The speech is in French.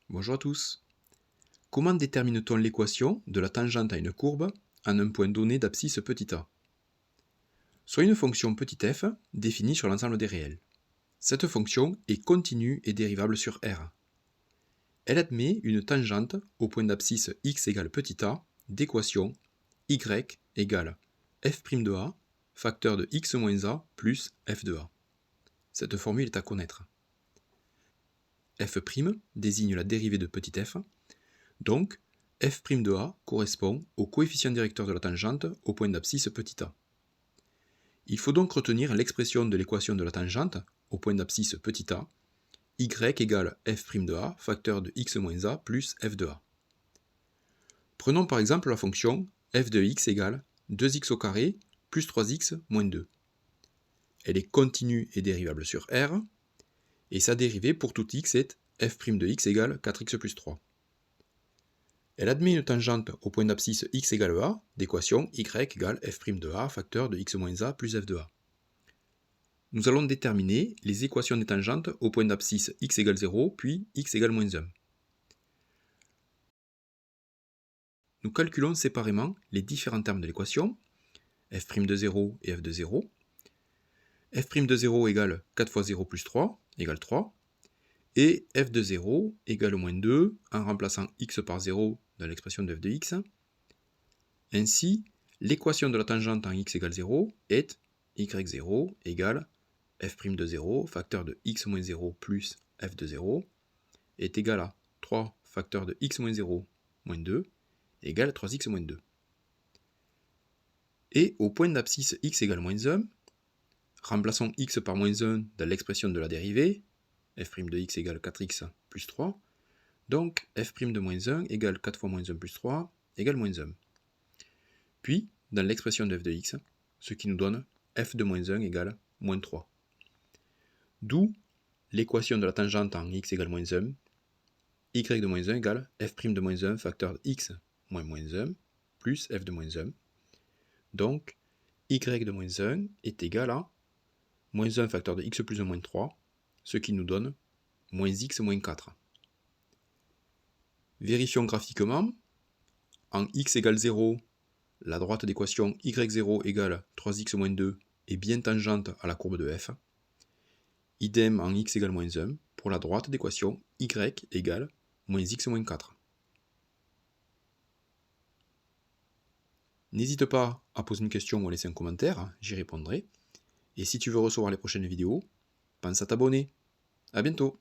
Bonjour à tous. Comment détermine-t-on l'équation de la tangente à une courbe en un point donné d'abscisse petit a? Soit une fonction petit f définie sur l'ensemble des réels. Cette fonction est continue et dérivable sur R. Elle admet une tangente au point d'abscisse x égale petit a d'équation y égale f' de a facteur de x moins a plus f de a. Cette formule est à connaître. F' désigne la dérivée de petit f, donc f' de a correspond au coefficient directeur de la tangente au point d'abscisse petit a. Il faut donc retenir l'expression de l'équation de la tangente au point d'abscisse petit a, y égale f' de a facteur de x moins a plus f de a. Prenons par exemple la fonction f de x égale 2x au carré plus 3x moins 2. Elle est continue et dérivable sur R, et sa dérivée pour tout x est f' de x égale 4x plus 3. Elle admet une tangente au point d'abscisse x égale a d'équation y égale f' de a facteur de x moins a plus f de a. Nous allons déterminer les équations des tangentes au point d'abscisse x égale 0 puis x égale moins 1. Nous calculons séparément les différents termes de l'équation, f' de 0 et f de 0. F' de 0 égale 4 fois 0 plus 3 égale 3. Et f de 0 égale moins 2 en remplaçant x par 0 dans l'expression de f de x. Ainsi, l'équation de la tangente en x égale 0 est y0 égale f' de 0 facteur de x moins 0 plus f de 0 est égal à 3 facteur de x moins 0 moins 2 égale 3x moins 2. Et au point d'abscisse x égale moins 1, remplaçons x par moins 1 dans l'expression de la dérivée, f' de x égale 4x plus 3, donc f' de moins 1 égale 4 fois moins 1 plus 3 égale moins 1. Puis, dans l'expression de f de x, ce qui nous donne f de moins 1 égale moins 3. D'où l'équation de la tangente en x égale moins 1, y de moins 1 égale f' de moins 1 facteur de x moins moins 1 plus f de moins 1. Donc, y de moins 1 est égal à moins 1 facteur de x plus 1 moins 3, ce qui nous donne moins x moins 4. Vérifions graphiquement. En x égale 0, la droite d'équation y0 égale 3x moins 2 est bien tangente à la courbe de f. Idem en x égale moins 1 pour la droite d'équation y égale moins x moins 4. N'hésite pas à poser une question ou à laisser un commentaire, j'y répondrai. Et si tu veux recevoir les prochaines vidéos, pense à t'abonner. A bientôt.